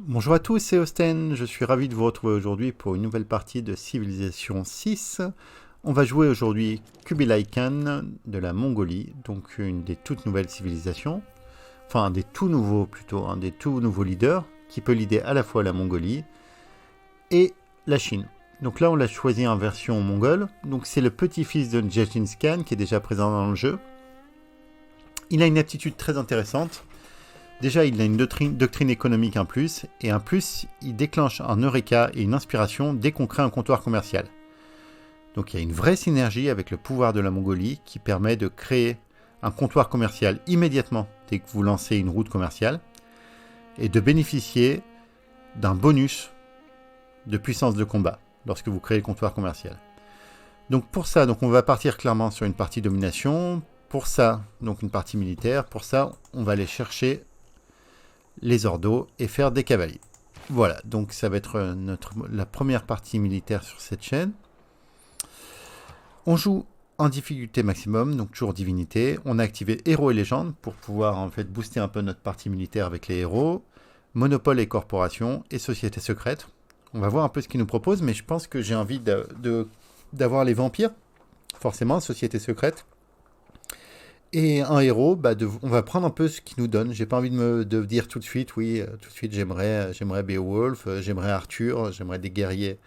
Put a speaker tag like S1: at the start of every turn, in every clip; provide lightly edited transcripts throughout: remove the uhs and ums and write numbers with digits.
S1: Bonjour à tous, c'est Osten, je suis ravi de vous retrouver aujourd'hui pour une nouvelle partie de Civilisation 6. On va jouer aujourd'hui Kubilai Khan de la Mongolie, donc une des toutes nouvelles civilisations, enfin des tout nouveaux plutôt, des tout nouveaux leaders, qui peut leader à la fois la Mongolie et la Chine. Donc là on l'a choisi en version mongole, donc c'est le petit-fils de Genghis Khan qui est déjà présent dans le jeu. Il a une aptitude très intéressante. Déjà, il a une doctrine économique en plus, et en plus, il déclenche un eureka et une inspiration dès qu'on crée un comptoir commercial. Donc il y a une vraie synergie avec le pouvoir de la Mongolie qui permet de créer un comptoir commercial immédiatement dès que vous lancez une route commerciale, et de bénéficier d'un bonus de puissance de combat lorsque vous créez le comptoir commercial. Donc pour ça, on va partir clairement sur une partie domination, pour ça, donc une partie militaire, pour ça, on va aller chercher les ordos et faire des cavaliers. Voilà, donc ça va être la première partie militaire sur cette chaîne. On joue en difficulté maximum, donc toujours divinité. On a activé héros et légende pour pouvoir en fait booster un peu notre partie militaire avec les héros. Monopole et corporation et société secrète. On va voir un peu ce qu'ils nous proposent, mais je pense que j'ai envie d'avoir les vampires. Forcément, société secrète. Et un héros, on va prendre un peu ce qu'il nous donne. J'ai pas envie de dire tout de suite, oui, tout de suite j'aimerais Beowulf, j'aimerais Arthur, j'aimerais des guerriers,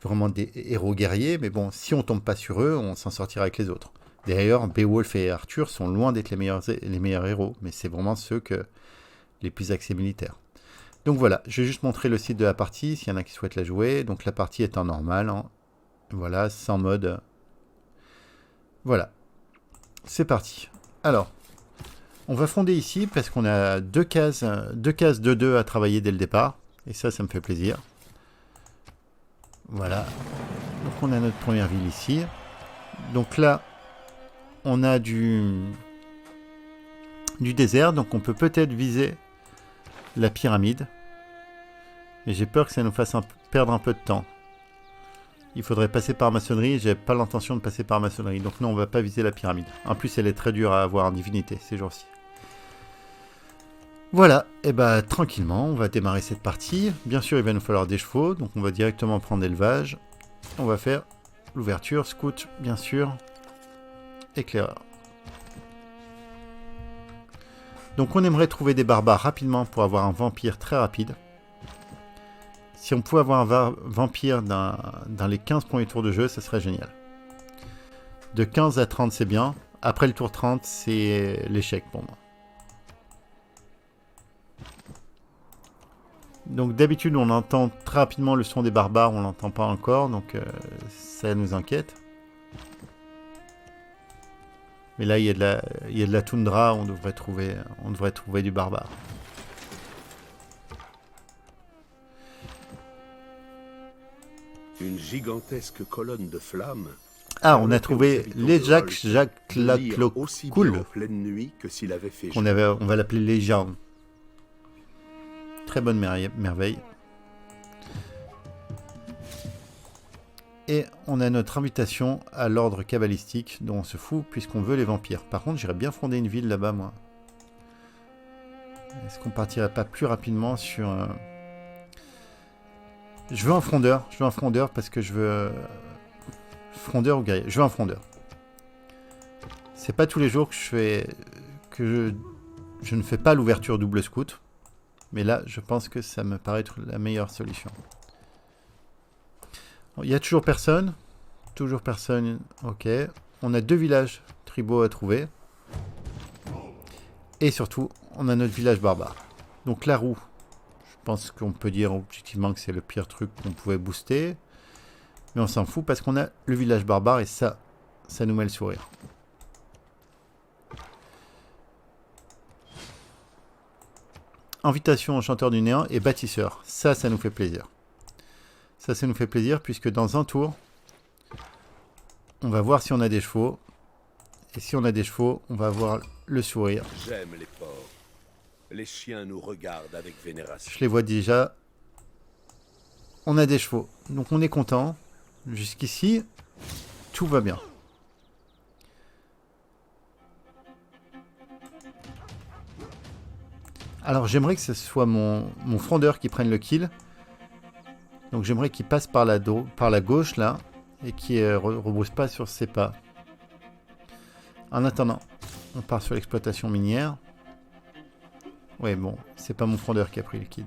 S1: vraiment des héros guerriers, mais bon, si on tombe pas sur eux, on s'en sortira avec les autres. D'ailleurs, Beowulf et Arthur sont loin d'être les meilleurs héros, mais c'est vraiment les plus axés militaires. Donc voilà, je vais juste montrer le site de la partie, s'il y en a qui souhaitent la jouer. Donc la partie est en normal, voilà, sans mode. Voilà, c'est parti. Alors, on va fonder ici parce qu'on a deux cases de 2 à travailler dès le départ. Et ça me fait plaisir. Voilà. Donc on a notre première ville ici. Donc là, on a du désert. Donc on peut peut-être viser la pyramide. Mais j'ai peur que ça nous fasse perdre un peu de temps. Il faudrait passer par maçonnerie. J'ai pas l'intention de passer par maçonnerie. Donc non, on va pas viser la pyramide. En plus, elle est très dure à avoir en divinité ces jours-ci. Voilà, et tranquillement, on va démarrer cette partie. Bien sûr, il va nous falloir des chevaux, donc on va directement prendre l'élevage. On va faire l'ouverture, scout, bien sûr, éclaireur. Donc on aimerait trouver des barbares rapidement pour avoir un vampire très rapide. Si on pouvait avoir un vampire dans les 15 premiers tours de jeu, ça serait génial. De 15 à 30, c'est bien. Après le tour 30, c'est l'échec pour moi. Donc d'habitude on entend très rapidement le son des barbares, on l'entend pas encore, donc ça nous inquiète. Mais là il y a de la toundra, on devrait trouver du barbare.
S2: Une gigantesque colonne de flammes.
S1: Ah, on a trouvé les Jacques
S2: aussi bien
S1: cool.
S2: en pleine nuit que s'il avait fait
S1: On va l'appeler Légion. Très bonne merveille. Et on a notre invitation à l'ordre cabalistique dont on se fout puisqu'on veut les vampires. Par contre, j'irais bien fonder une ville là-bas, moi. Est-ce qu'on partirait pas plus rapidement sur... Je veux un frondeur parce que je veux... Frondeur ou guerrier? Je veux un frondeur. C'est pas tous les jours que je ne fais pas l'ouverture double scout. Mais là, je pense que ça me paraît être la meilleure solution. Il n'y a toujours personne. Toujours personne. Ok. On a 2 villages tribaux à trouver. Et surtout, on a notre village barbare. Donc la roue. Je pense qu'on peut dire objectivement que c'est le pire truc qu'on pouvait booster. Mais on s'en fout parce qu'on a le village barbare et ça nous met le sourire. Invitation au chanteur du néant et bâtisseur. Ça nous fait plaisir. Ça nous fait plaisir puisque dans un tour, on va voir si on a des chevaux. Et si on a des chevaux, on va avoir le sourire.
S2: J'aime les porcs. Les chiens nous regardent avec vénération.
S1: Je les vois déjà. On a des chevaux. Donc on est content. Jusqu'ici, tout va bien. Alors j'aimerais que ce soit mon frondeur qui prenne le kill. Donc j'aimerais qu'il passe par la gauche là. Et qu'il ne rebrousse pas sur ses pas. En attendant, on part sur l'exploitation minière. Ouais bon, c'est pas mon frondeur qui a pris le kill.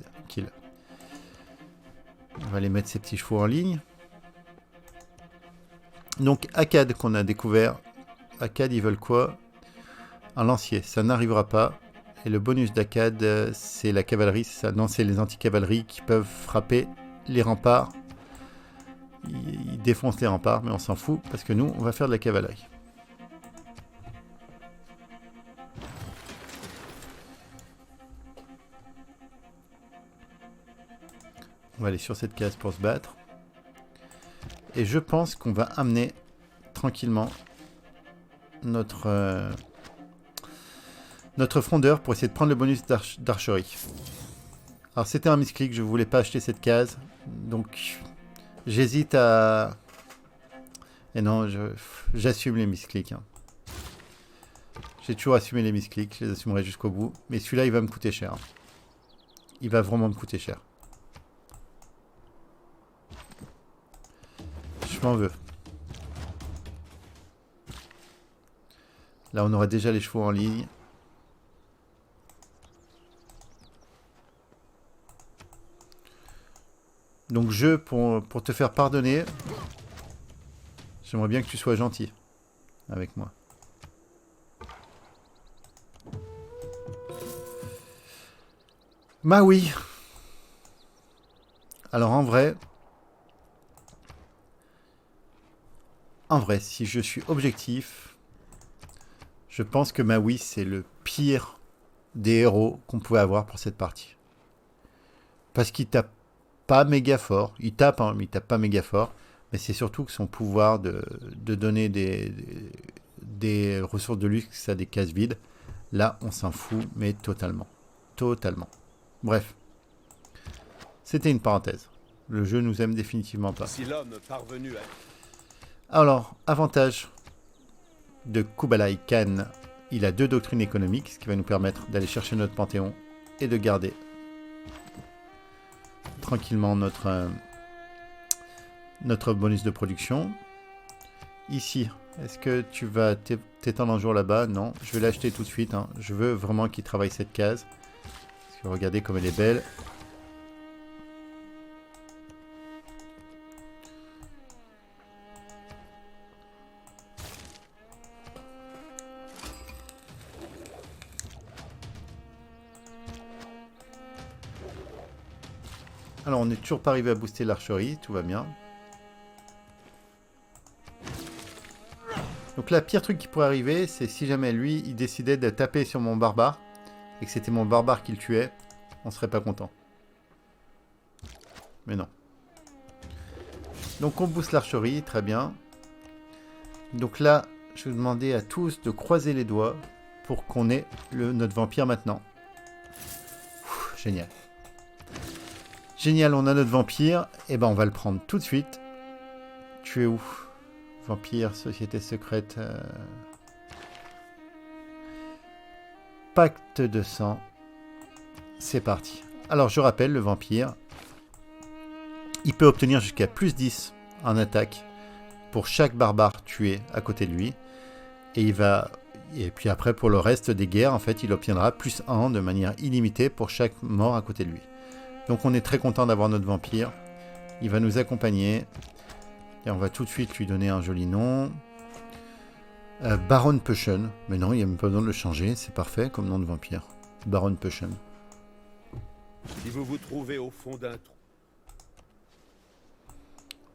S1: On va aller mettre ces petits chevaux en ligne. Donc Akkad qu'on a découvert. Akkad ils veulent quoi? Un lancier, ça n'arrivera pas. Et le bonus d'Akkad, c'est la cavalerie, c'est ça. Non, c'est les anti-cavaleries qui peuvent frapper les remparts. Ils défoncent les remparts, mais on s'en fout, parce que nous, on va faire de la cavalerie. On va aller sur cette case pour se battre. Et je pense qu'on va amener tranquillement notre frondeur pour essayer de prendre le bonus d'archerie. Alors c'était un misclick, je ne voulais pas acheter cette case. Donc j'hésite à... Et non, j'assume les misclicks. Hein. J'ai toujours assumé les misclicks, je les assumerai jusqu'au bout. Mais celui-là, il va me coûter cher. Il va vraiment me coûter cher. Je m'en veux. Là, on aura déjà les chevaux en ligne. Donc pour te faire pardonner, j'aimerais bien que tu sois gentil avec moi. Bah oui. Alors en vrai, si je suis objectif, je pense que Maui c'est le pire des héros qu'on pouvait avoir pour cette partie. Parce qu'il tape pas méga fort. Il tape, hein, mais il tape pas méga fort. Mais c'est surtout que son pouvoir de donner des ressources de luxe à des cases vides, là, on s'en fout, mais totalement. Totalement. Bref. C'était une parenthèse. Le jeu nous aime définitivement pas.
S2: Si l'homme parvenu à...
S1: Alors, avantage de Kublai Khan, il a 2 doctrines économiques, ce qui va nous permettre d'aller chercher notre panthéon et de garder tranquillement notre bonus de production. Ici, est-ce que tu vas t'étendre un jour là-bas? Non, je vais l'acheter tout de suite. Hein. Je veux vraiment qu'il travaille cette case. Parce que regardez comme elle est belle. Alors, on n'est toujours pas arrivé à booster l'archerie, tout va bien. Donc là, pire truc qui pourrait arriver, c'est si jamais lui, il décidait de taper sur mon barbare, et que c'était mon barbare qui le tuait, on serait pas content. Mais non. Donc on booste l'archerie, très bien. Donc là, je vais demander à tous de croiser les doigts pour qu'on ait notre vampire maintenant. Génial. Génial, on a notre vampire. Et ben on va le prendre tout de suite. Tu es où? Vampire, société secrète. Pacte de sang. C'est parti. Alors je rappelle, le vampire, il peut obtenir jusqu'à plus 10 en attaque pour chaque barbare tué à côté de lui. Et puis après, pour le reste des guerres, en fait, il obtiendra plus 1 de manière illimitée pour chaque mort à côté de lui. Donc on est très content d'avoir notre vampire. Il va nous accompagner. Et on va tout de suite lui donner un joli nom. Baron Puschen. Mais non, il n'y a même pas besoin de le changer. C'est parfait comme nom de vampire. Baron Puschen.
S2: Si vous vous trouvez au fond d'un trou.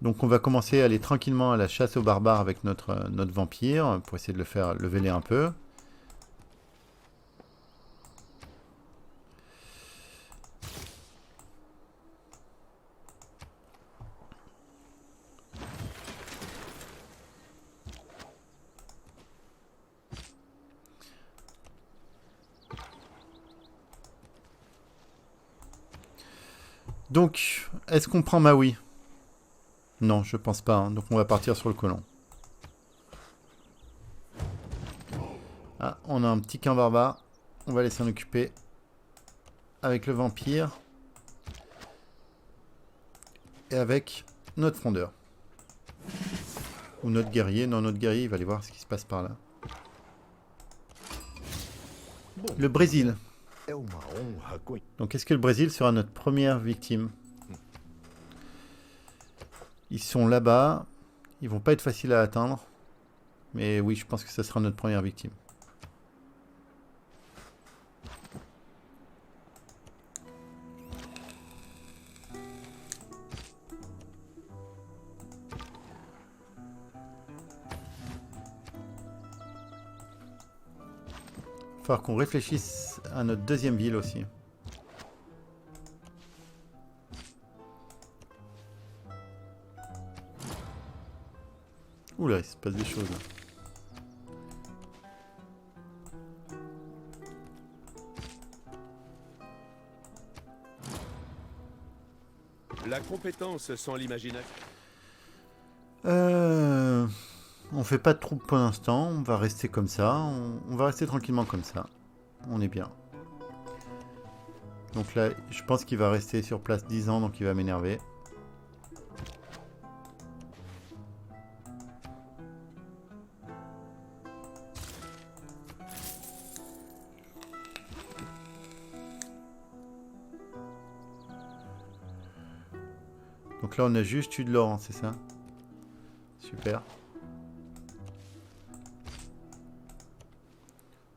S1: Donc on va commencer à aller tranquillement à la chasse aux barbares avec notre vampire. Pour essayer de le faire leveler un peu. Donc, est-ce qu'on prend Maui? Non, je pense pas. Hein. Donc on va partir sur le colon. Ah, on a un petit camp barbare. On va aller s'en occuper. avec le vampire et avec notre frondeur. Ou notre guerrier. Non, notre guerrier, il va aller voir ce qui se passe par là. Le Brésil. Donc est-ce que le Brésil sera notre première victime? Ils sont là-bas. Ils vont pas être faciles à atteindre. Mais oui, je pense que ça sera notre première victime. Il va falloir qu'on réfléchisse à notre deuxième ville aussi. Oula, il se passe des choses là.
S2: La compétence sans l'imagination.
S1: On fait pas de troupes pour l'instant, on va rester comme ça, on va rester tranquillement comme ça. On est bien. Donc là, je pense qu'il va rester sur place 10 ans, donc il va m'énerver. Donc là, on a juste eu de l'or, hein, c'est ça? Super.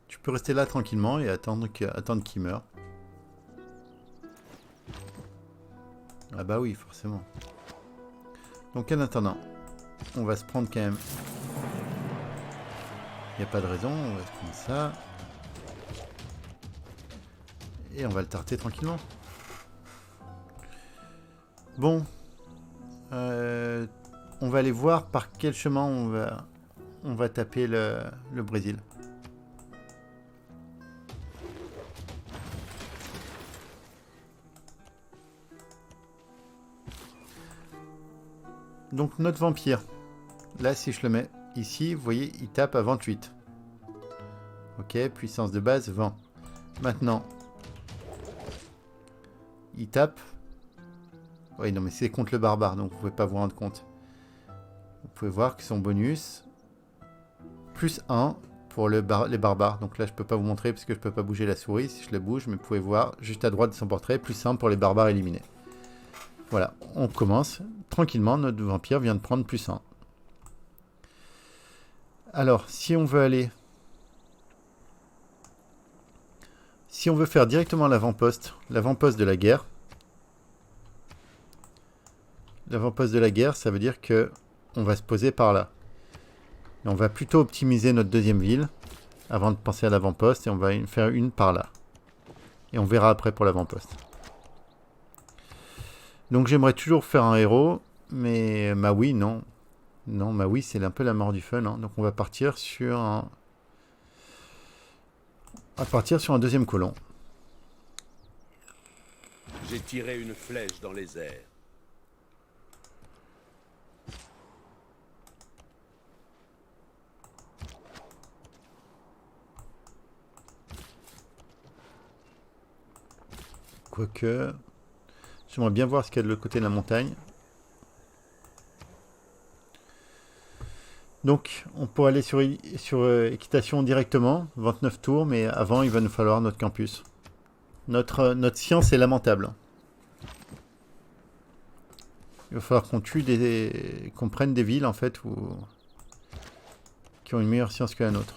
S1: Tu peux rester là tranquillement et attendre qu'il meure. Ah bah oui, forcément. Donc en attendant, on va se prendre quand même... Il n'y a pas de raison, on va se prendre ça. Et on va le tarter tranquillement. Bon. On va aller voir par quel chemin on va taper le Brésil. Donc notre vampire, là si je le mets ici, vous voyez, il tape à 28. Ok, puissance de base 20. Maintenant, il tape. Oui, non mais c'est contre le barbare, donc vous pouvez pas vous rendre compte. Vous pouvez voir que son bonus, plus 1 pour les barbares. Donc là je peux pas vous montrer parce que je peux pas bouger la souris si je la bouge, mais vous pouvez voir juste à droite de son portrait, plus 1 pour les barbares éliminés. Voilà, on commence tranquillement, notre vampire vient de prendre plus 1. Alors, si on veut aller... Si on veut faire directement l'avant-poste de la guerre, ça veut dire que on va se poser par là. Et on va plutôt optimiser notre deuxième ville avant de penser à l'avant-poste et on va faire une par là. Et on verra après pour l'avant-poste. Donc j'aimerais toujours faire un héros, mais Maui, non. Non, Maui, c'est un peu la mort du fun. Hein. Donc on va partir sur un... deuxième colon.
S2: J'ai tiré une flèche dans les airs.
S1: Quoique... J'aimerais bien voir ce qu'il y a de l'autre côté de la montagne. Donc, on pourrait aller sur équitation directement, 29 tours, mais avant, il va nous falloir notre campus. Notre science est lamentable. Il va falloir qu'on qu'on prenne des villes, en fait, qui ont une meilleure science que la nôtre.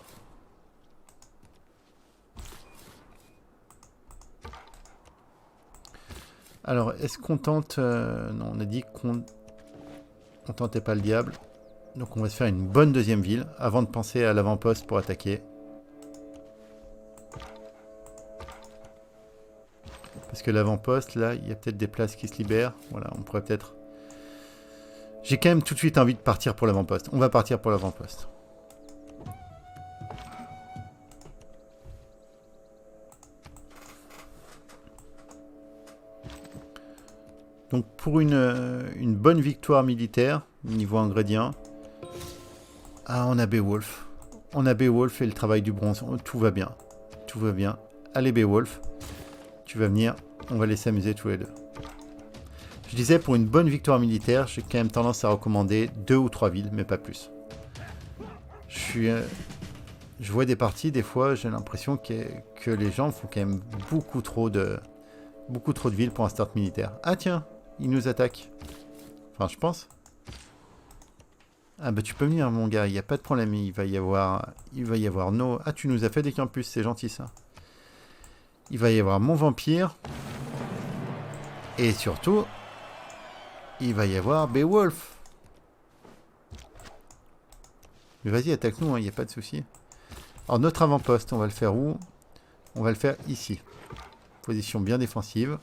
S1: Alors, est-ce qu'on tente... non, on a dit qu'on tentait pas le diable. Donc on va se faire une bonne deuxième ville avant de penser à l'avant-poste pour attaquer. Parce que l'avant-poste, là, il y a peut-être des places qui se libèrent. Voilà, on pourrait peut-être... J'ai quand même tout de suite envie de partir pour l'avant-poste. On va partir pour l'avant-poste. Donc pour une bonne victoire militaire, niveau ingrédients, on a Beowulf. On a Beowulf et le travail du bronze. Tout va bien. Tout va bien. Allez Beowulf, Tu vas venir, on va les s'amuser tous les deux. Je disais, pour une bonne victoire militaire, j'ai quand même tendance à recommander 2 ou 3 villes, mais pas plus. Je vois des parties, des fois, j'ai l'impression que les gens font quand même beaucoup trop de villes pour un start militaire. Ah tiens, ils nous attaquent. Enfin, je pense. Ah bah tu peux venir, mon gars, il n'y a pas de problème, il va y avoir nos... Ah, tu nous as fait des campus, c'est gentil ça. Il va y avoir mon vampire. Et surtout, il va y avoir Beowulf. Mais vas-y, attaque-nous, il n'y a pas de souci. Alors notre avant-poste, on va le faire où? On va le faire ici. Position bien défensive.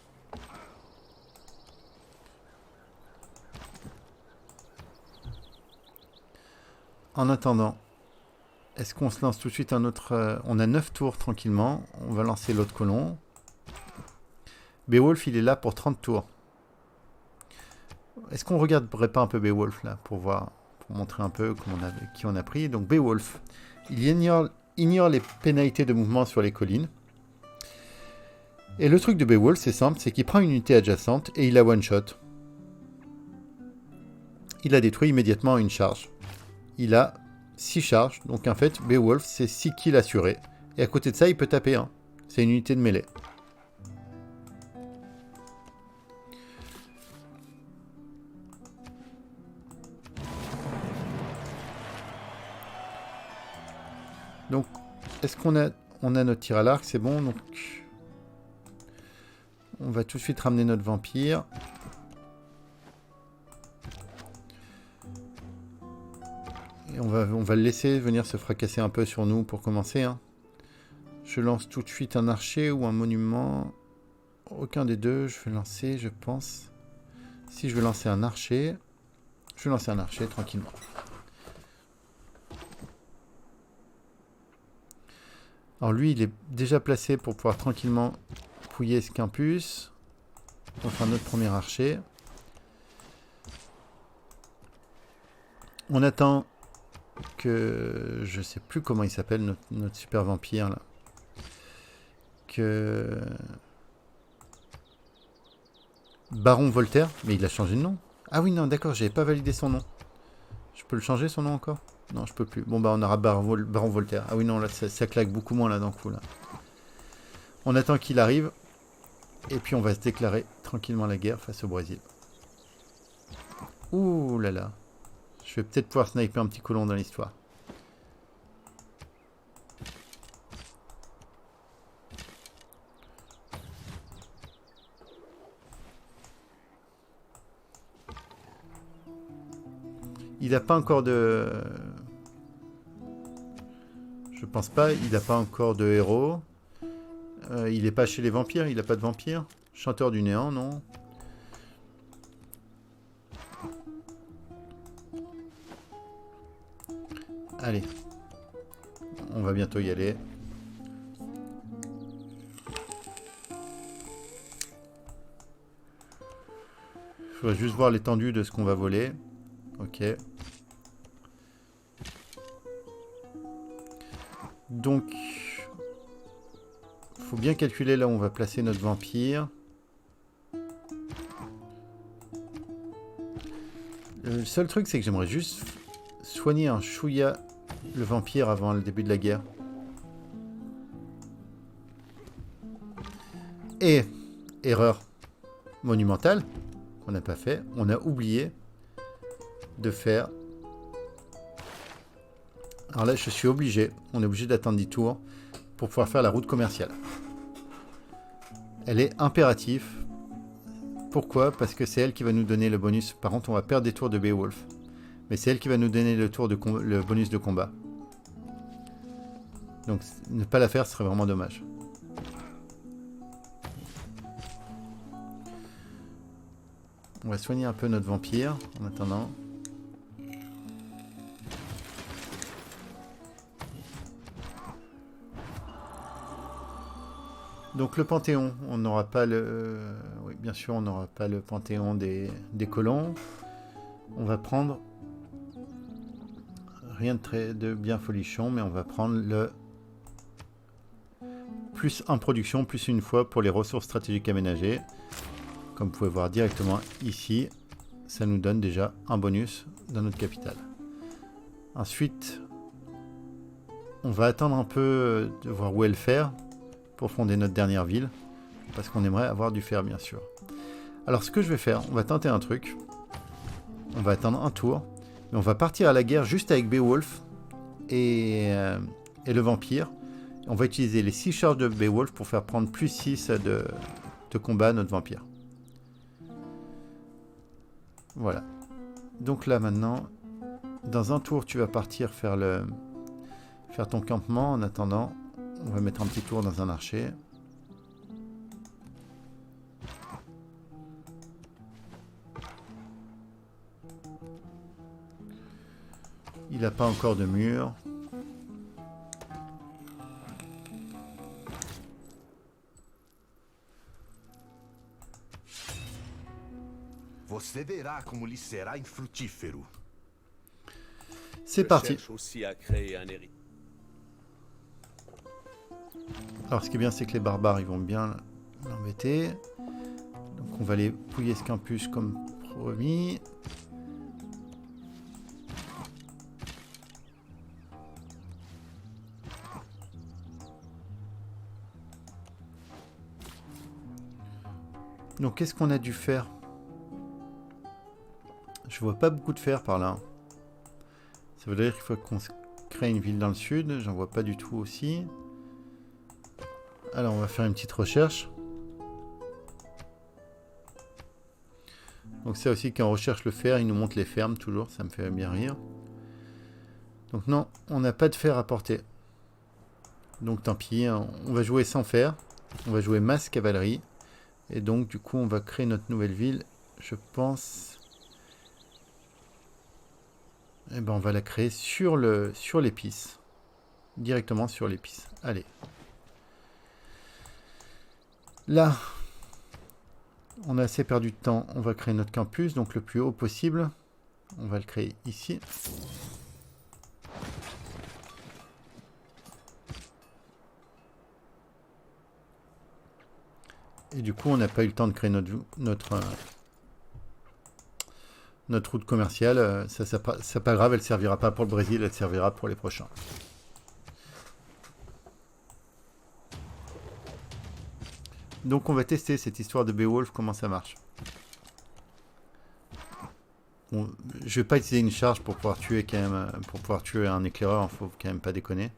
S1: En attendant, est-ce qu'on se lance tout de suite un autre... on a 9 tours tranquillement. On va lancer l'autre colon. Beowulf, il est là pour 30 tours. Est-ce qu'on regarderait pas un peu Beowulf là pour voir, pour montrer un peu qui on a pris. Donc Beowulf, il ignore les pénalités de mouvement sur les collines. Et le truc de Beowulf, c'est simple, c'est qu'il prend une unité adjacente et il la one-shot. Il la détruit immédiatement à une charge. Il a 6 charges, donc en fait, Beowulf, c'est 6 kills assurés. Et à côté de ça, il peut taper 1. C'est une unité de mêlée. Donc, est-ce qu'on a notre tir à l'arc? C'est bon, donc... On va tout de suite ramener notre vampire. Et on va le laisser venir se fracasser un peu sur nous pour commencer. Hein. Je lance tout de suite un archer ou un monument. Aucun des deux, je vais lancer, je pense. Si je veux lancer un archer, je vais lancer un archer tranquillement. Alors lui, il est déjà placé pour pouvoir tranquillement fouiller ce campus. On fera notre premier archer. On attend que... Je sais plus comment il s'appelle, notre super vampire, là. Que... Baron Voltaire. Mais il a changé de nom. Ah oui, non, d'accord, j'avais pas validé son nom. Je peux le changer, son nom, encore? Non, je peux plus. Bon, bah, on aura Baron Voltaire. Ah oui, non, là, ça claque beaucoup moins, là, d'un coup, là. On attend qu'il arrive. Et puis, on va se déclarer tranquillement la guerre face au Brésil. Ouh là là. Je vais peut-être pouvoir sniper un petit colon dans l'histoire. Il n'a pas encore de... Je pense pas, il n'a pas encore de héros. Il n'est pas chez les vampires, il n'a pas de vampire. Chanteur du néant, non. Allez. On va bientôt y aller. Il faudrait juste voir l'étendue de ce qu'on va voler. Ok. Donc, faut bien calculer là où on va placer notre vampire. Le seul truc, c'est que j'aimerais juste soigner un chouïa le vampire avant le début de la guerre. Et, erreur monumentale, qu'on n'a pas fait, on a oublié de faire... Alors là, je suis obligé, on est obligé d'attendre 10 tours pour pouvoir faire la route commerciale. Elle est impérative. Pourquoi? Parce que c'est elle qui va nous donner le bonus. Par contre, on va perdre des tours de Beowulf. Mais c'est elle qui va nous donner le bonus de combat. Donc, ne pas la faire serait vraiment dommage. On va soigner un peu notre vampire en attendant. Donc le Panthéon, on n'aura pas le... Oui, bien sûr, on n'aura pas le Panthéon des colons. On va prendre... Rien de bien folichon, mais on va prendre le plus 1 production, plus une fois pour les ressources stratégiques aménagées. Comme vous pouvez voir directement ici, ça nous donne déjà un bonus dans notre capitale. Ensuite, on va attendre un peu de voir où est le fer pour fonder notre dernière ville, parce qu'on aimerait avoir du fer bien sûr. Alors ce que je vais faire, on va tenter un truc. On va attendre un tour, mais on va partir à la guerre juste avec Beowulf et le vampire. On va utiliser les 6 charges de Beowulf pour faire prendre plus 6 de combat à notre vampire. Voilà. Donc là maintenant, dans un tour, tu vas partir faire ton campement. En attendant, on va mettre un petit tour dans un archer. Il n'a pas encore de mur.
S3: Você verá como lhe será infrutífero.
S1: C'est parti.
S2: Je cherche aussi à créer un héritier.
S1: Alors ce qui est bien, c'est que les barbares, ils vont bien l'embêter. Donc on va aller fouiller ce campus comme promis. Donc qu'est-ce qu'on a dû faire? Je vois pas beaucoup de fer par là. Ça veut dire qu'il faut qu'on crée une ville dans le sud. J'en vois pas du tout aussi. Alors on va faire une petite recherche. Donc ça aussi, quand on recherche le fer, il nous montre les fermes toujours. Ça me fait bien rire. Donc non, on n'a pas de fer à porter. Donc tant pis, hein, on va jouer sans fer. On va jouer masse cavalerie. Et donc du coup on va créer notre nouvelle ville. Je pense... Eh ben on va la créer sur l'épice. Directement sur l'épice. Allez. Là, on a assez perdu de temps. On va créer notre campus, donc le plus haut possible. On va le créer ici. Et du coup, on n'a pas eu le temps de créer notre route commerciale. Ça, c'est pas grave, elle ne servira pas pour le Brésil, elle servira pour les prochains. Donc on va tester cette histoire de Beowulf, comment ça marche. Bon, je vais pas utiliser une charge pour pouvoir tuer quand même, pour pouvoir tuer un éclaireur, il faut quand même pas déconner.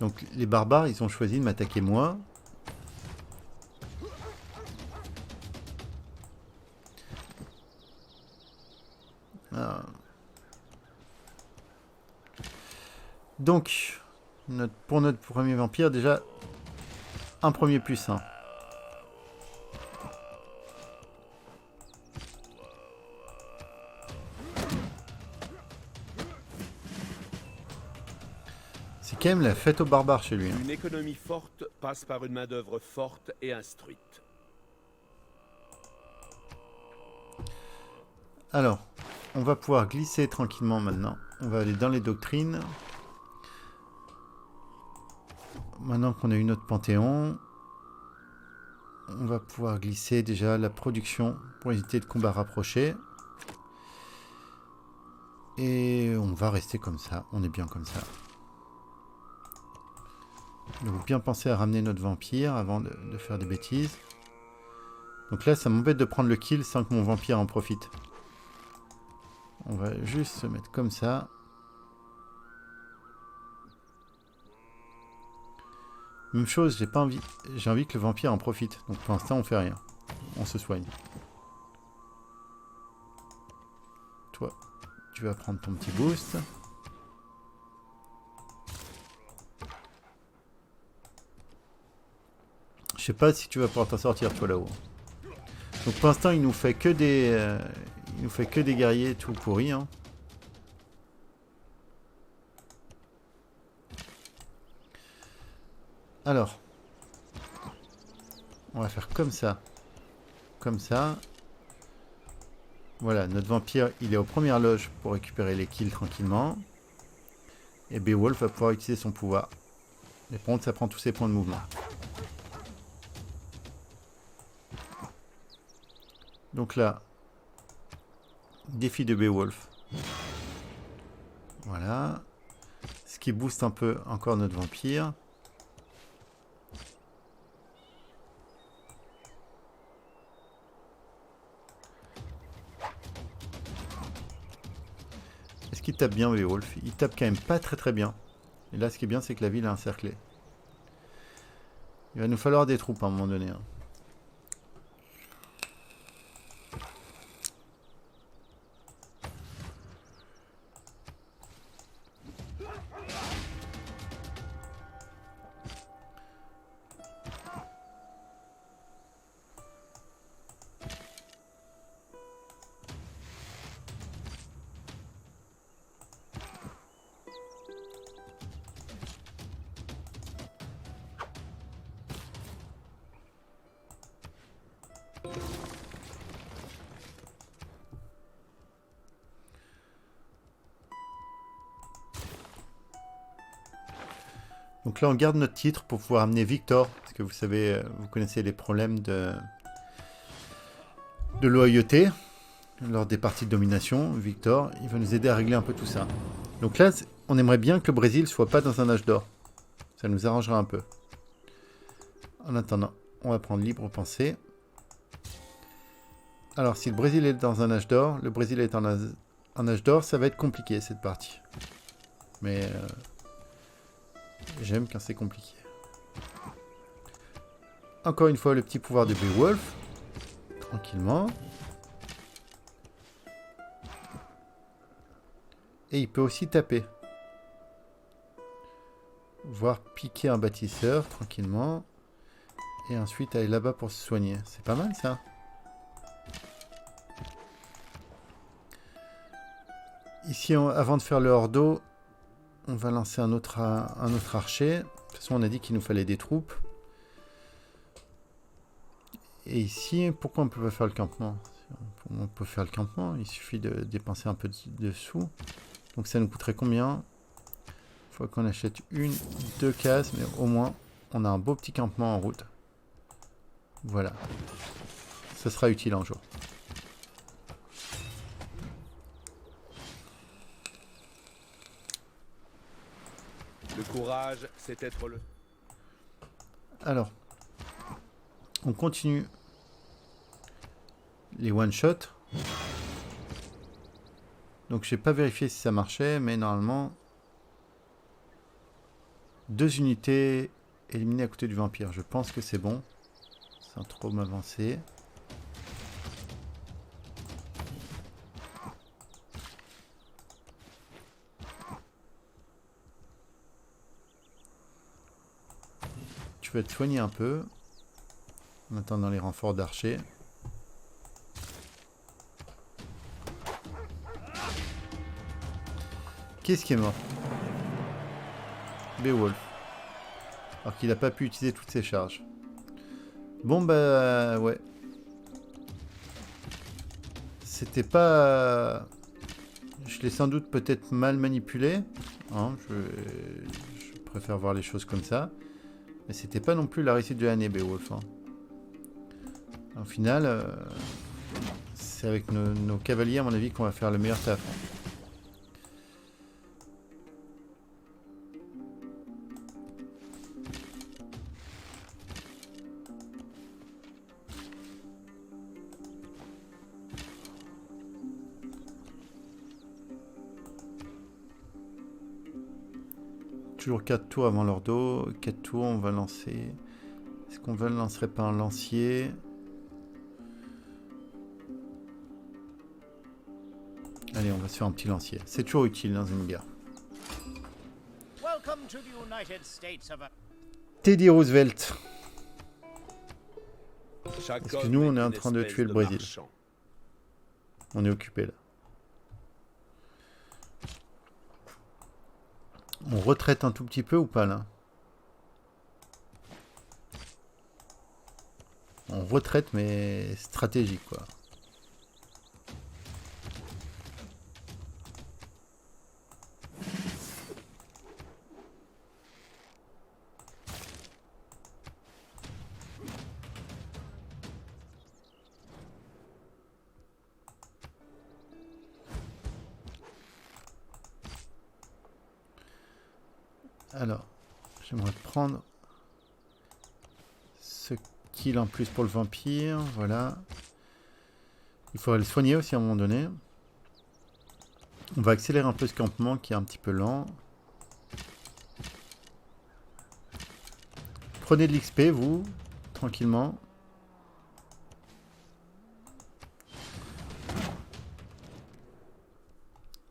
S1: Donc les barbares, ils ont choisi de m'attaquer moi. Donc, pour notre premier vampire, déjà, un premier plus 1. C'est quand même la fête aux barbares chez lui. Hein.
S2: Une économie forte passe par une main-d'œuvre forte et instruite.
S1: Alors, on va pouvoir glisser tranquillement maintenant. On va aller dans les doctrines. Maintenant qu'on a eu notre panthéon, on va pouvoir glisser déjà la production pour éviter de combats rapprochés. Et on va rester comme ça, on est bien comme ça. Donc bien penser à ramener notre vampire avant de faire des bêtises. Donc là ça m'embête de prendre le kill sans que mon vampire en profite. On va juste se mettre comme ça. Même chose, j'ai envie que le vampire en profite. Donc pour l'instant on fait rien. On se soigne. Toi, tu vas prendre ton petit boost. Je sais pas si tu vas pouvoir t'en sortir toi là-haut. Donc pour l'instant il nous fait que des guerriers tout pourris. Hein. Alors, on va faire comme ça. Comme ça. Voilà, notre vampire, il est aux premières loges pour récupérer les kills tranquillement. Et Beowulf va pouvoir utiliser son pouvoir. Mais par contre, ça prend tous ses points de mouvement. Donc là, défi de Beowulf. Voilà. Ce qui booste un peu encore notre vampire. Est-ce qu'il tape bien Beowulf? Il tape quand même pas très bien. Et là, ce qui est bien, c'est que la ville est encerclée. Il va nous falloir des troupes à un moment donné. Hein. Donc là, on garde notre titre pour pouvoir amener Victor, parce que vous savez, vous connaissez les problèmes de loyauté lors des parties de domination. Victor, il va nous aider à régler un peu tout ça. Donc là, on aimerait bien que le Brésil soit pas dans un âge d'or. Ça nous arrangera un peu. En attendant, on va prendre libre pensée. Alors, si le Brésil est dans un âge d'or, le Brésil est en âge d'or, ça va être compliqué cette partie. Mais j'aime quand c'est compliqué. Encore une fois, le petit pouvoir de Beowulf. Tranquillement. Et il peut aussi taper. Voire piquer un bâtisseur, tranquillement. Et ensuite aller là-bas pour se soigner. C'est pas mal ça. Ici, avant de faire le hors-d'eau, on va lancer un autre archer. De toute façon, on a dit qu'il nous fallait des troupes. Et ici, pourquoi on ne peut pas faire le campement? On peut faire le campement, il suffit de dépenser un peu de sous. Donc ça nous coûterait combien? Il faut qu'on achète 2 cases, mais au moins, on a un beau petit campement en route. Voilà. Ça sera utile un jour.
S2: Le courage, c'est être le...
S1: Alors, on continue les one-shots. Donc, j'ai pas vérifié si ça marchait, mais normalement, 2 unités éliminées à côté du vampire. Je pense que c'est bon, sans trop m'avancer. Tu vas te soigner un peu en attendant les renforts d'archers. Qu'est-ce qui est mort? Beowulf. Alors qu'il n'a pas pu utiliser toutes ses charges. Bon bah ouais. C'était pas... Je l'ai sans doute peut-être mal manipulé. Hein, je préfère voir les choses comme ça. Mais c'était pas non plus la réussite de l'année, Beowulf. Hein. Au final, c'est avec nos cavaliers, à mon avis, qu'on va faire le meilleur taf. Toujours 4 tours avant leur dos. 4 tours, on va lancer... Est-ce qu'on ne lancerait pas un lancier? Allez, on va se faire un petit lancier. C'est toujours utile dans une guerre. Teddy Roosevelt.
S2: Chaque
S1: Parce que
S2: homme
S1: nous, on est
S2: une
S1: en train de
S2: espèce
S1: tuer le Brésil.
S2: marchand.
S1: On est occupé là. On retraite un tout petit peu ou pas là? On retraite mais stratégique quoi. Alors, j'aimerais prendre ce kill en plus pour le vampire. Voilà. Il faudrait le soigner aussi à un moment donné. On va accélérer un peu ce campement qui est un petit peu lent. Prenez de l'XP, vous, tranquillement.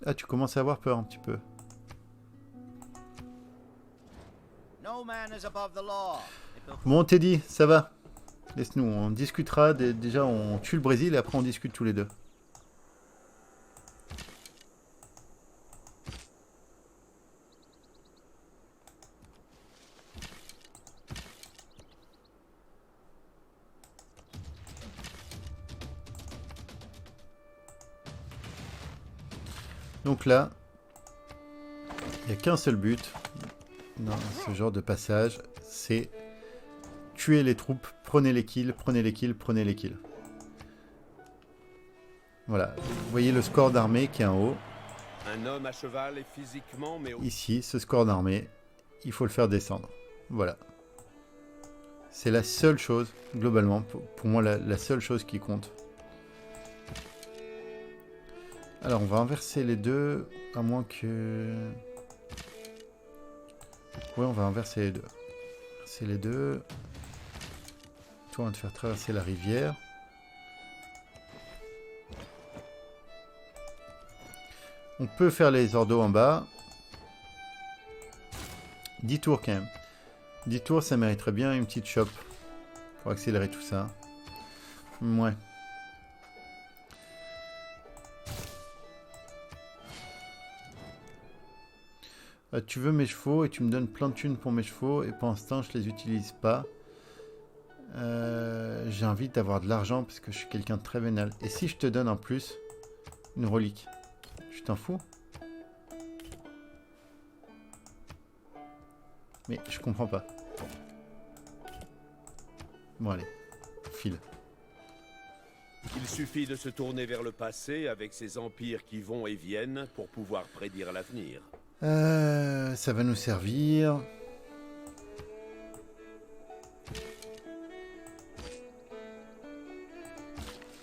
S1: Ah, tu commences à avoir peur un petit peu. Bon, Teddy, ça va. Laisse-nous, on discutera. Déjà, on tue le Brésil et après on discute tous les deux. Donc là, il n'y a qu'un seul but dans ce genre de passage, c'est tuer les troupes, prenez les kills, prenez les kills, prenez les kills. Voilà, vous voyez le score d'armée qui est en haut.
S2: Un homme à cheval est physiquement, mais...
S1: Ici, ce score d'armée, il faut le faire descendre. Voilà. C'est la seule chose, globalement, pour moi, la seule chose qui compte. Alors, on va inverser les deux, à moins que... Ouais, on va inverser les deux. Inverser les deux. Toi, on va te faire traverser la rivière. On peut faire les ordos en bas. 10 tours quand même. 10 tours, ça mériterait bien une petite chope. Pour accélérer tout ça. Ouais. Tu veux mes chevaux et tu me donnes plein de thunes pour mes chevaux et pour l'instant je les utilise pas. J'ai envie d'avoir de l'argent parce que je suis quelqu'un de très vénal. Et si je te donne en plus une relique, je t'en fous? Mais je comprends pas. Bon allez, file.
S2: Il suffit de se tourner vers le passé avec ces empires qui vont et viennent pour pouvoir prédire l'avenir.
S1: Ça va nous servir.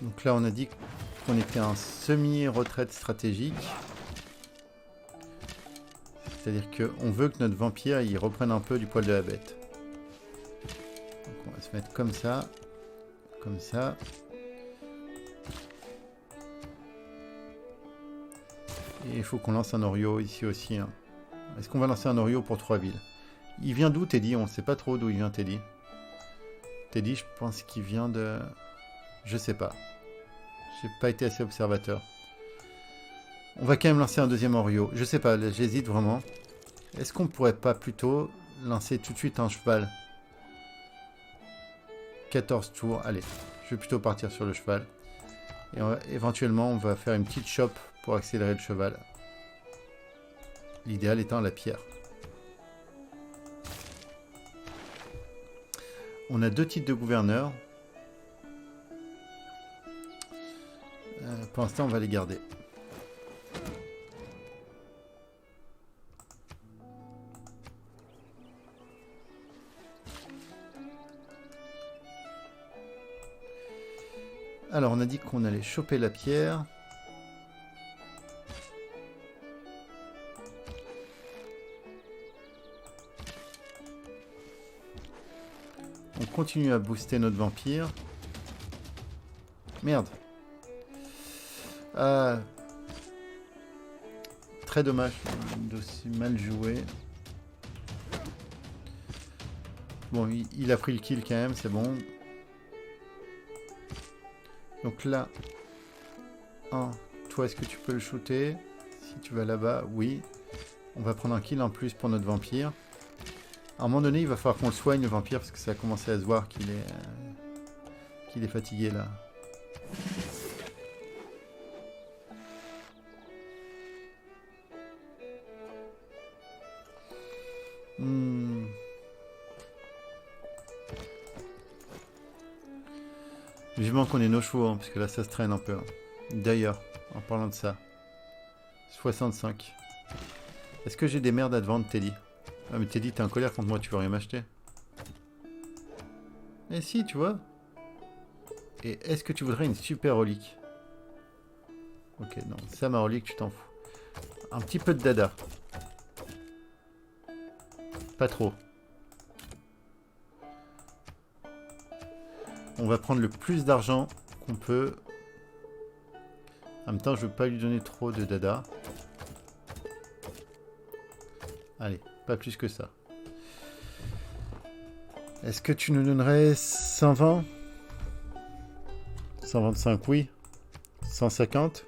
S1: Donc là, on a dit qu'on était en semi-retraite stratégique. C'est-à-dire qu'on veut que notre vampire il reprenne un peu du poil de la bête. Donc on va se mettre comme ça. Comme ça. Et il faut qu'on lance un Orio ici aussi. Hein. Est-ce qu'on va lancer un Orio pour 3 villes? Il vient d'où, Teddy? On ne sait pas trop d'où il vient, Teddy. Teddy, je pense qu'il vient de... Je sais pas. J'ai pas été assez observateur. On va quand même lancer un deuxième Orio. Je sais pas, j'hésite vraiment. Est-ce qu'on pourrait pas plutôt lancer tout de suite un cheval? 14 tours. Allez, je vais plutôt partir sur le cheval. Et éventuellement, on va faire une petite chope pour accélérer le cheval. L'idéal étant la pierre. On a 2 titres de gouverneur. Pour l'instant, on va les garder. Alors, on a dit qu'on allait choper la pierre. On continue à booster notre vampire. Merde. Ah. Très dommage d'aussi mal jouer. Bon, il a pris le kill quand même, c'est bon. Donc là, toi, est-ce que tu peux le shooter? Si tu vas là-bas, oui. On va prendre un kill en plus pour notre vampire. À un moment donné, il va falloir qu'on le soigne, le vampire, parce que ça a commencé à se voir qu'il est fatigué, là. Vivement qu'on ait nos chevaux, hein, parce que là, ça se traîne un peu. Hein. D'ailleurs, en parlant de ça, 65. Est-ce que j'ai des merdes à te vendre, Teddy? Ah mais t'es dit t'es en colère contre moi, tu veux rien m'acheter. Mais si, tu vois. Et est-ce que tu voudrais une super relique? Ok, non, ça ma relique, tu t'en fous. Un petit peu de dada. Pas trop. On va prendre le plus d'argent qu'on peut. En même temps, je veux pas lui donner trop de dada. Allez, pas plus que ça. Est-ce que tu nous donnerais 120? 125, oui. 150?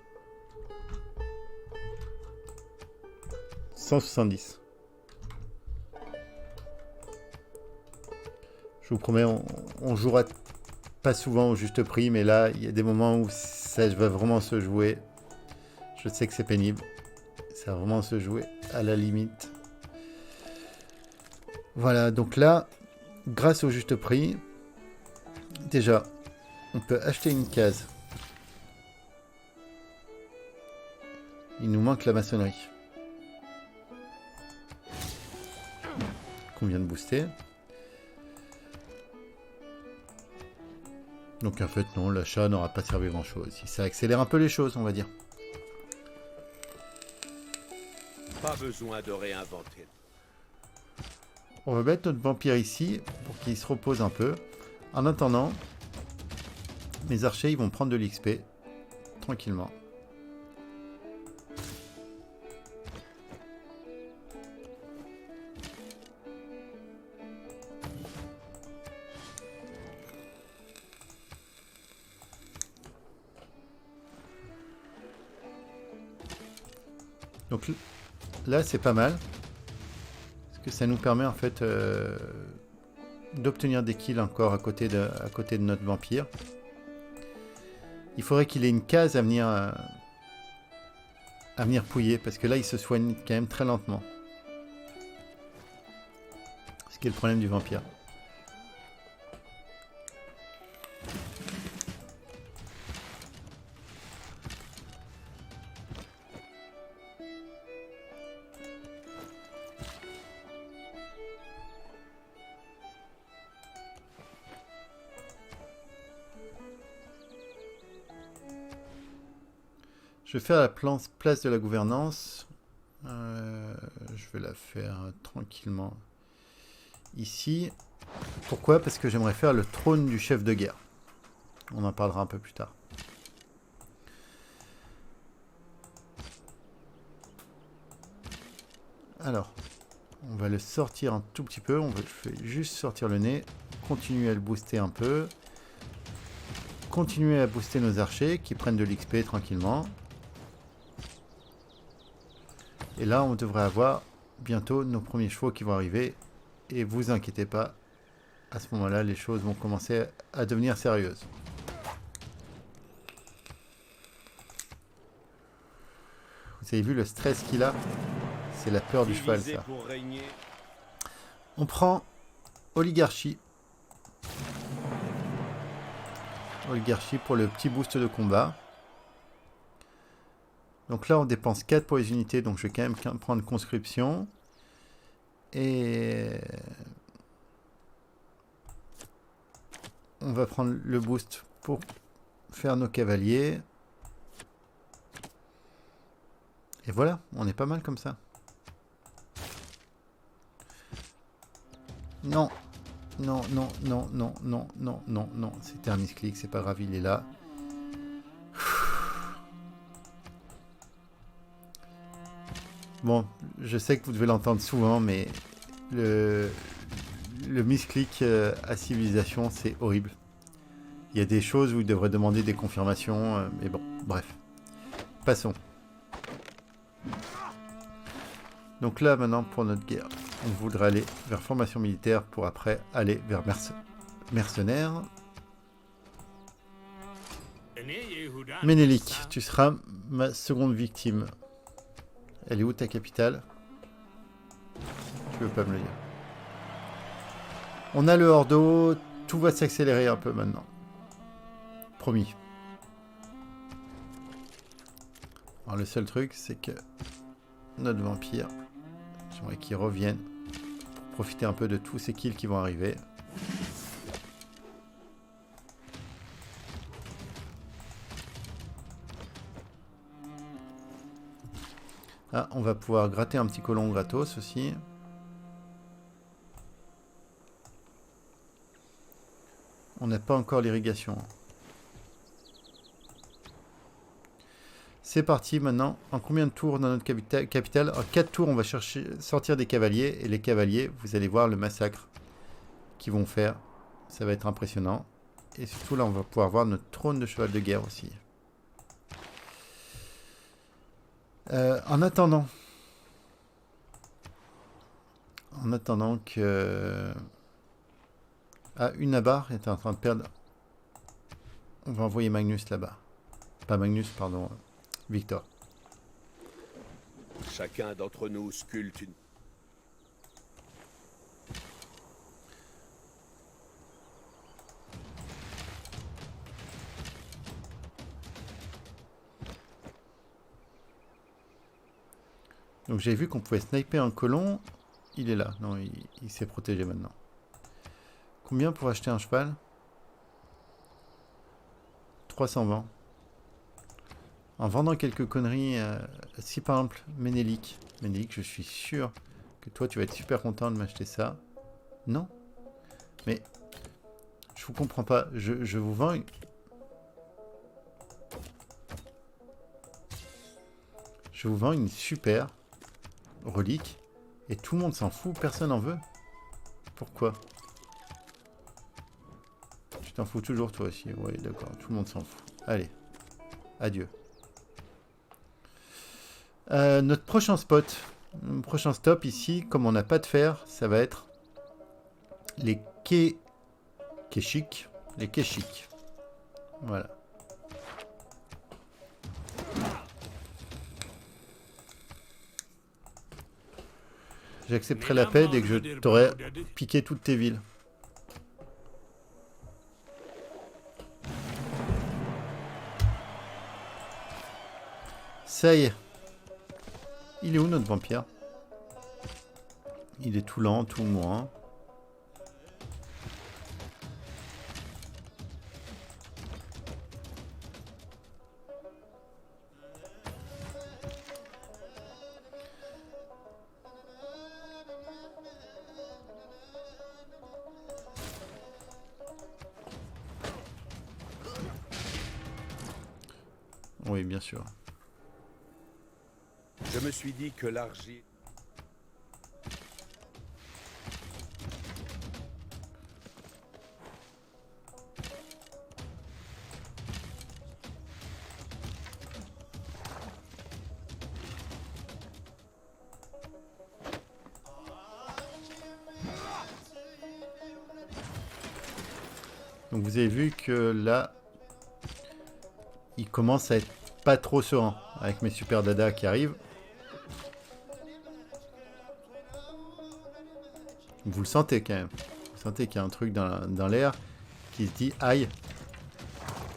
S1: 170. Je vous promets, on jouera pas souvent au juste prix, mais là, il y a des moments où ça va vraiment se jouer. Je sais que c'est pénible. Ça va vraiment se jouer à la limite. Voilà, donc là, grâce au juste prix, déjà, on peut acheter une case. Il nous manque la maçonnerie. Qu'on vient de booster. Donc en fait, non, l'achat n'aura pas servi grand chose. Ça accélère un peu les choses, on va dire.
S2: Pas besoin de réinventer.
S1: On va mettre notre vampire ici pour qu'il se repose un peu. En attendant, mes archers ils vont prendre de l'XP tranquillement. Donc là c'est pas mal. Parce que ça nous permet en fait d'obtenir des kills encore à côté de notre vampire. Il faudrait qu'il ait une case à venir pouiller, parce que là il se soigne quand même très lentement. Ce qui est le problème du vampire. Je vais faire la place de la gouvernance. Je vais la faire tranquillement ici. Pourquoi? Parce que j'aimerais faire le trône du chef de guerre. On en parlera un peu plus tard. Alors, on va le sortir un tout petit peu. On va juste sortir le nez. Continuer à le booster un peu. Continuer à booster nos archers qui prennent de l'XP tranquillement. Et là, on devrait avoir bientôt nos premiers chevaux qui vont arriver. Et vous inquiétez pas, à ce moment-là, les choses vont commencer à devenir sérieuses. Vous avez vu le stress qu'il a? C'est la peur du cheval, ça. On prend oligarchie. Oligarchie pour le petit boost de combat. Donc là, on dépense 4 pour les unités, donc je vais quand même prendre conscription. Et on va prendre le boost pour faire nos cavaliers. Et voilà, on est pas mal comme ça. Non, non, non, non, non, non, non, non, non. C'était un misclick, c'est pas grave, il est là. Bon, je sais que vous devez l'entendre souvent, mais le misclick à civilisation, c'est horrible. Il y a des choses où il devrait demander des confirmations, mais bon, bref. Passons. Donc là, maintenant, pour notre guerre, on voudrait aller vers formation militaire pour après aller vers mercenaires. Ménélique, tu seras ma seconde victime. Elle est où ta capitale? Tu veux pas me le dire. On a le Hordo, tout va s'accélérer un peu maintenant. Promis. Alors le seul truc, c'est que notre vampire, j'aimerais qu'il revienne profiter un peu de tous ces kills qui vont arriver. Ah, on va pouvoir gratter un petit colon gratos aussi. On n'a pas encore l'irrigation. C'est parti maintenant. En combien de tours dans notre capitale? En 4 tours, on va sortir des cavaliers. Et les cavaliers, vous allez voir le massacre qu'ils vont faire. Ça va être impressionnant. Et surtout là, on va pouvoir voir notre trône de cheval de guerre aussi. En attendant que... Ah, Unabar est en train de perdre. On va envoyer Magnus là-bas. Pas Magnus, pardon. Victor.
S2: Chacun d'entre nous sculpte une...
S1: Donc j'ai vu qu'on pouvait sniper un colon. Il est là. Non, il s'est protégé maintenant. Combien pour acheter un cheval? 320. En vendant quelques conneries, si par exemple Ménélique, je suis sûr que toi tu vas être super content de m'acheter ça. Non? Mais je vous comprends pas. Je vous vends une... Je vous vends une super relique et tout le monde s'en fout, personne en veut. Pourquoi? Tu t'en fous toujours toi aussi. Oui, d'accord, tout le monde s'en fout. Allez, adieu. Notre prochain spot, notre prochain stop ici, comme on n'a pas de fer, ça va être les Keshik. Les Keshik. Voilà. J'accepterai la paix dès que je t'aurai piqué toutes tes villes. Ça y est. Il est où notre vampire? Il est tout lent, tout moins. Oui, bien sûr.
S2: Je me suis dit que l'argile...
S1: Donc vous avez vu que là, il commence à être pas trop serein avec mes super dada qui arrivent. Vous le sentez quand même. Vous sentez qu'il y a un truc dans l'air qui se dit aïe.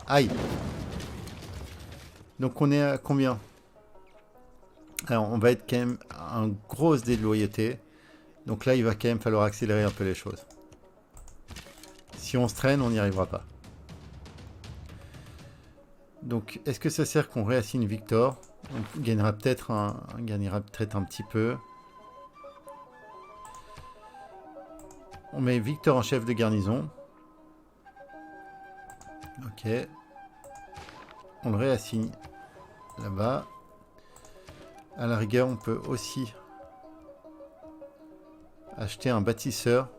S1: Aïe. Donc on est à combien? Alors on va être quand même à une grosse déloyauté. Donc là il va quand même falloir accélérer un peu les choses. Si on se traîne, on n'y arrivera pas. Donc est-ce que ça sert qu'on réassigne Victor? On gagnera peut-être un petit peu. On met Victor en chef de garnison. Ok. On le réassigne là-bas. À la rigueur, on peut aussi acheter un bâtisseur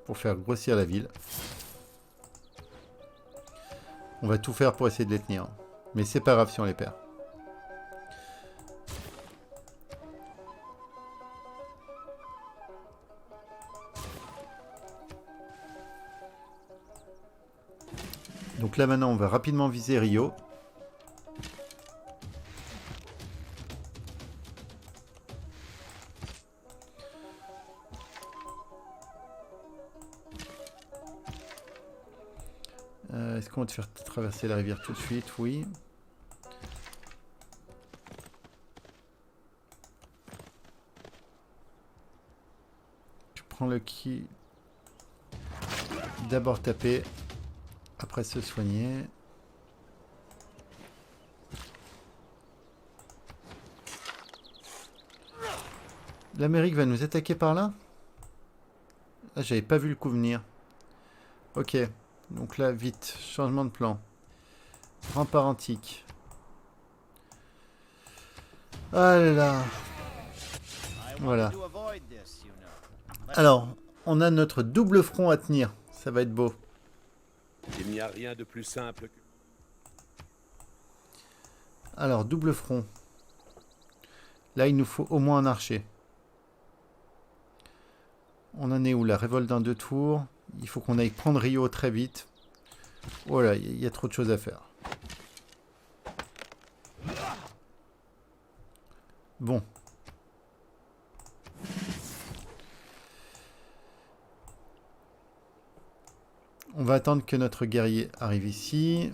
S1: pour faire grossir la ville. On va tout faire pour essayer de les tenir. Mais c'est pas grave si on les perd. Donc là maintenant on va rapidement viser Rio. Est-ce qu'on va te faire traverser la rivière tout de suite? Oui. prend le ki. D'abord taper, après se soigner. L'Amérique va nous attaquer par là? Ah, j'avais pas vu le coup venir. Ok, donc là, vite, changement de plan. Rempart antique. Ah là là. Voilà. Alors, on a notre double front à tenir. Ça va être beau.
S2: Il n'y a rien de plus simple que...
S1: Alors, double front. Là, il nous faut au moins un archer. On en est où? La révolte d'un 2 tours. Il faut qu'on aille prendre Rio très vite. Oh là, il y a trop de choses à faire. Bon. On va attendre que notre guerrier arrive ici.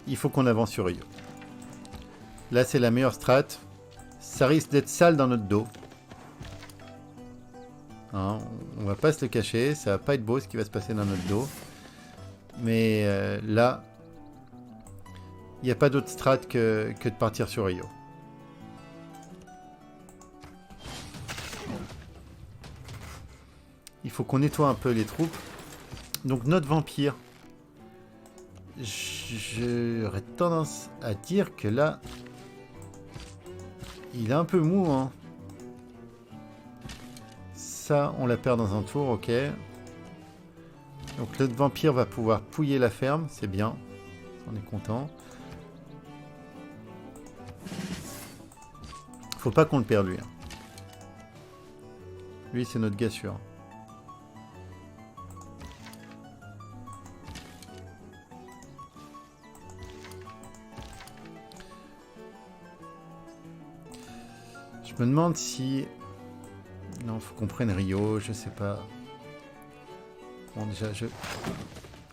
S1: Il faut qu'on avance sur Rio. Là, c'est la meilleure strat. Ça risque d'être sale dans notre dos. Hein, on va pas se le cacher. Ça va pas être beau ce qui va se passer dans notre dos. Mais là, il n'y a pas d'autre strat que de partir sur Rio. Il faut qu'on nettoie un peu les troupes. Donc notre vampire, j'aurais tendance à dire que là, il est un peu mou, hein. Ça, on la perd dans un tour, ok. Donc le vampire va pouvoir pouiller la ferme, c'est bien. On est content. Faut pas qu'on le perde, lui. Lui, c'est notre gars sûr. Je me demande si... Non, faut qu'on prenne Rio, je sais pas. Bon, déjà,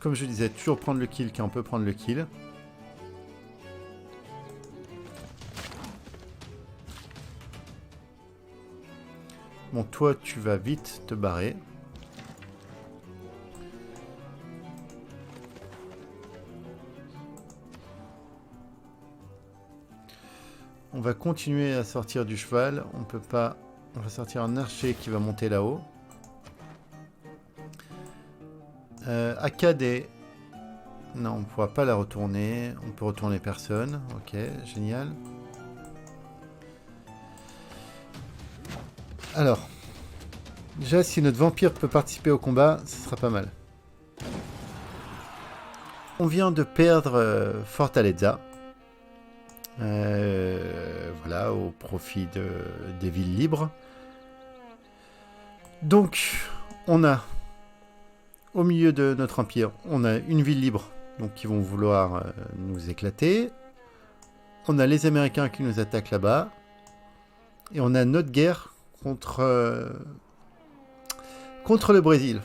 S1: comme je disais, toujours prendre le kill quand on peut prendre le kill. Bon, toi, tu vas vite te barrer. On va continuer à sortir du cheval. On peut pas... On va sortir un archer qui va monter là-haut. Akkad est... Non, on ne pourra pas la retourner. On peut retourner personne. Ok, génial. Alors. Déjà, si notre vampire peut participer au combat, ce sera pas mal. On vient de perdre Fortaleza. Voilà, au profit des villes libres. Donc, on a, au milieu de notre empire, on a une ville libre, donc qui vont vouloir nous éclater. On a les Américains qui nous attaquent là-bas. Et on a notre guerre contre le Brésil.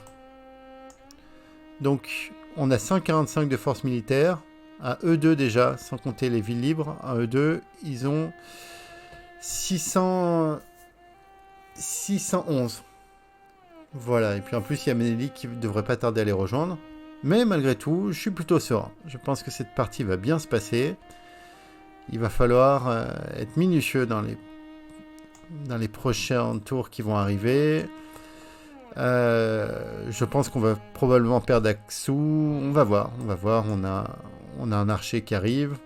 S1: Donc, on a 145 de force militaire. À eux deux déjà, sans compter les villes libres, à eux deux, ils ont 611. Voilà, et puis en plus, il y a Ménélique qui ne devrait pas tarder à les rejoindre. Mais malgré tout, je suis plutôt serein. Je pense que cette partie va bien se passer. Il va falloir être minutieux dans les prochains tours qui vont arriver. Je pense qu'on va probablement perdre Aksu. On va voir. On a un archer qui arrive.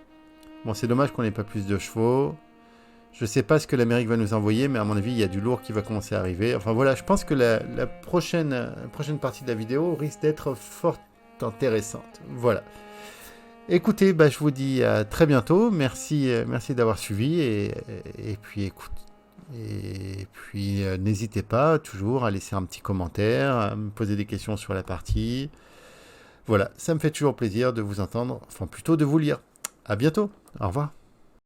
S1: Bon, c'est dommage qu'on n'ait pas plus de chevaux. Je sais pas ce que l'Amérique va nous envoyer, mais à mon avis, il y a du lourd qui va commencer à arriver. Enfin voilà, je pense que la prochaine partie de la vidéo risque d'être fort intéressante. Voilà. Écoutez, je vous dis à très bientôt. Merci d'avoir suivi. Et puis, écoute. Et puis, n'hésitez pas toujours à laisser un petit commentaire, à me poser des questions sur la partie. Voilà, ça me fait toujours plaisir de vous entendre, enfin plutôt de vous lire. À bientôt, au revoir.